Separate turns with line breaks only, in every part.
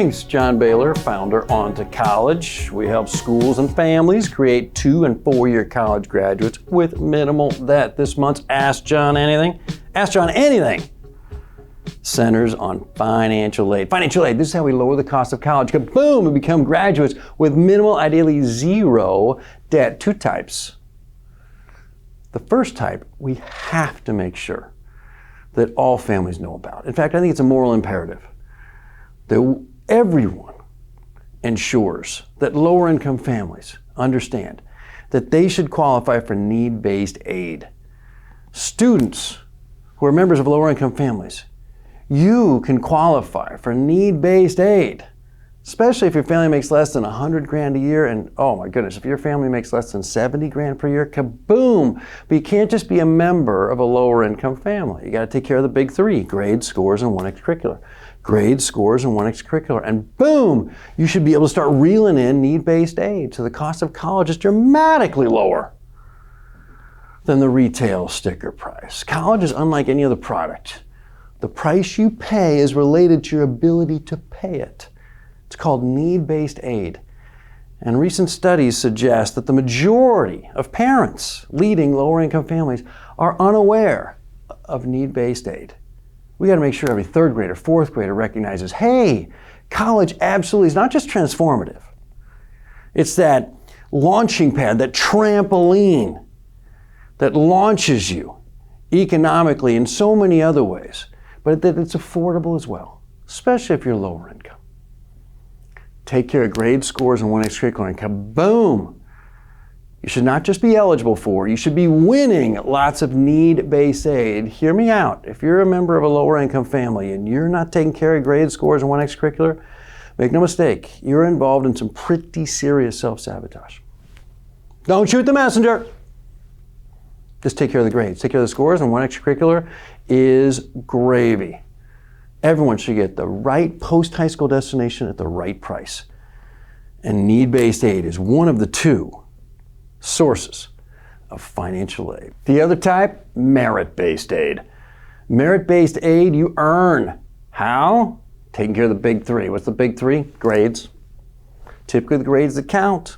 Thanks, John Baylor, founder On to College. We help schools and families create 2- and 4-year college graduates with minimal debt. This month's Ask John Anything. Ask John Anything centers on financial aid. Financial aid, this is how we lower the cost of college. Kaboom, we become graduates with minimal, ideally zero debt. 2 types. The first type, we have to make sure that all families know about. In fact, I think it's a moral imperative that everyone ensures that lower income families understand that they should qualify for need-based aid. Students who are members of lower income families, you can qualify for need-based aid, especially if your family makes less than $100,000 a year. And oh my goodness, if your family makes less than $70,000 per year, kaboom! But you can't just be a member of a lower income family. You got to take care of the big 3, grades, scores, and 1 extracurricular. Grades, scores, and 1 extracurricular. And boom, you should be able to start reeling in need-based aid. So the cost of college is dramatically lower than the retail sticker price. College is unlike any other product. The price you pay is related to your ability to pay it. It's called need-based aid. And recent studies suggest that the majority of parents leading lower income families are unaware of need-based aid. We got to make sure every 3rd grader, 4th grader recognizes, hey, college absolutely is not just transformative. It's that launching pad, that trampoline that launches you economically in so many other ways, but that it's affordable as well, especially if you're lower income. Take care of grades, scores, and 1 extracurricular, and kaboom! You should not just be eligible for, you should be winning lots of need-based aid. Hear me out. If you're a member of a lower income family and you're not taking care of grades, scores, and 1 extracurricular, make no mistake, you're involved in some pretty serious self-sabotage. Don't shoot the messenger. Just take care of the grades. Take care of the scores, and 1 extracurricular is gravy. Everyone should get the right post-high school destination at the right price. And need-based aid is one of the 2 sources of financial aid. The other type, merit-based aid. Merit-based aid you earn. How? Taking care of the big 3. What's the big 3? Grades. Typically the grades that count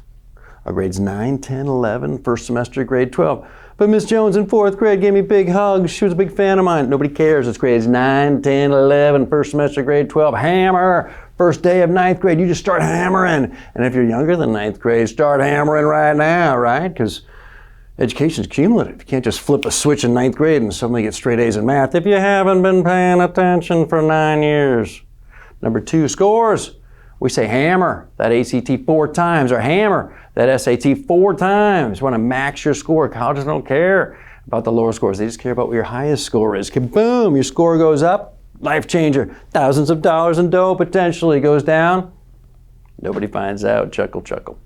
are grades 9, 10, 11, first semester grade 12. But Miss Jones in 4th grade gave me big hugs. She was a big fan of mine. Nobody cares. It's grades 9, 10, 11, first semester grade 12. Hammer! First day of 9th grade, you just start hammering. And if you're younger than 9th grade, start hammering right now, right? Because education's cumulative. You can't just flip a switch in 9th grade and suddenly get straight A's in math if you haven't been paying attention for 9 years. Number 2, scores. We say hammer that ACT 4 times, or hammer that SAT 4 times. You want to max your score. Colleges don't care about the lower scores. They just care about what your highest score is. Kaboom, your score goes up, life changer. Thousands of dollars in dough potentially. Goes down, nobody finds out. Chuckle, chuckle.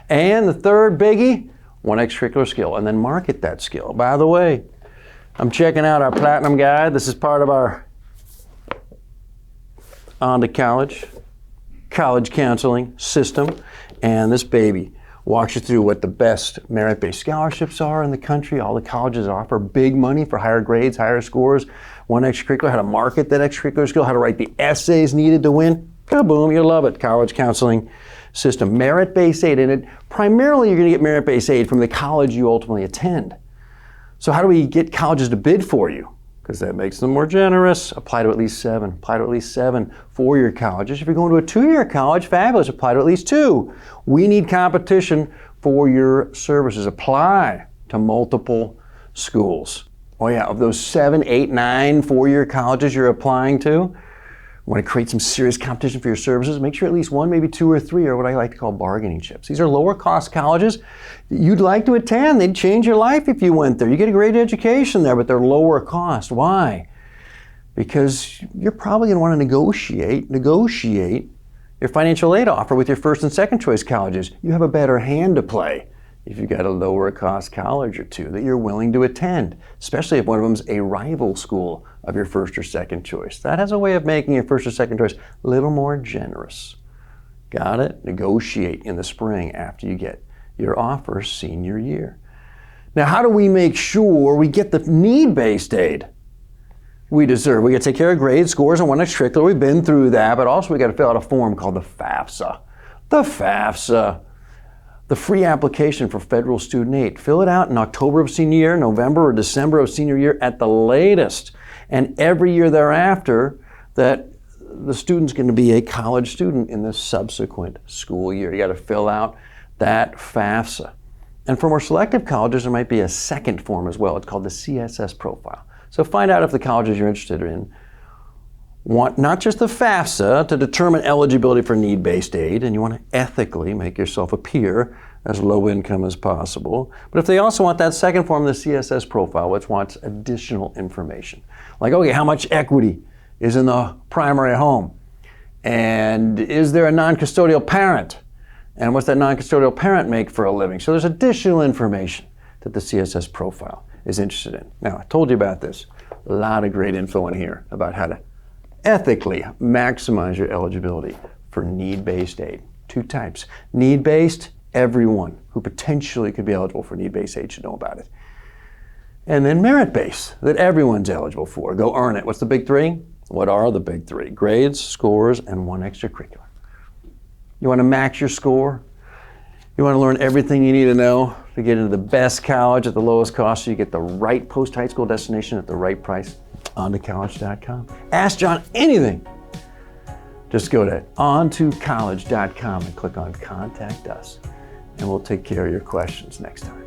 And the 3rd biggie, 1 extracurricular skill, and then market that skill. By the way, I'm checking out our Platinum Guide. This is part of our On to College counseling system, and this baby walks you through what the best merit-based scholarships are in the country. All the colleges offer big money for higher grades, higher scores, 1 extracurricular, how to market that extracurricular skill, how to write the essays needed to win. Kaboom, you'll love it. College counseling system. Merit-based aid, and it primarily you're going to get merit-based aid from the college you ultimately attend. So how do we get colleges to bid for you? Because that makes them more generous. Apply to at least 7. Apply to at least 7 4-year colleges. If you're going to a 2-year college, fabulous. Apply to at least 2. We need competition for your services. Apply to multiple schools. Oh yeah, of those 7, 8, 9 4-year colleges you're applying to, want to create some serious competition for your services, make sure at least 1, maybe 2 or 3 are what I like to call bargaining chips. These are lower cost colleges you'd like to attend. They'd change your life if you went there. You get a great education there, but they're lower cost. Why? Because you're probably going to want to negotiate your financial aid offer with your first and second choice colleges. You have a better hand to play if you've got a lower cost college or 2 that you're willing to attend, especially if one of them's a rival school of your first or second choice. That has a way of making your first or second choice a little more generous. Got it? Negotiate in the spring after you get your offer senior year. Now, how do we make sure we get the need-based aid? we deserve. We got to take care of grades, scores, and one extracurricular. We've been through that, but also we got to fill out a form called the FAFSA. The FAFSA, the free application for federal student aid. Fill it out in October of senior year, November or December of senior year at the latest. And every year thereafter, that the student's going to be a college student in the subsequent school year. You got to fill out that FAFSA. And for more selective colleges, there might be a second form as well. It's called the CSS Profile. So find out if the colleges you're interested in want not just the FAFSA to determine eligibility for need-based aid, and you want to ethically make yourself appear as low income as possible, but if they also want that second form, the CSS Profile, which wants additional information. Like, okay, how much equity is in the primary home? And is there a non-custodial parent? And what's that non-custodial parent make for a living? So there's additional information that the CSS Profile is interested in. Now, I told you about this. A lot of great info in here about how to ethically maximize your eligibility for need-based aid. Two types. Need-based, everyone who potentially could be eligible for need-based aid should know about it. And then merit-based, that everyone's eligible for. Go earn it. What's the big three? What are the big three? Grades, scores, and one extracurricular. You want to max your score? You want to learn everything you need to know to get into the best college at the lowest cost so you get the right post-high school destination at the right price? OnToCollege.com. Ask John anything. Just go to OnToCollege.com and click on Contact Us, and we'll take care of your questions next time.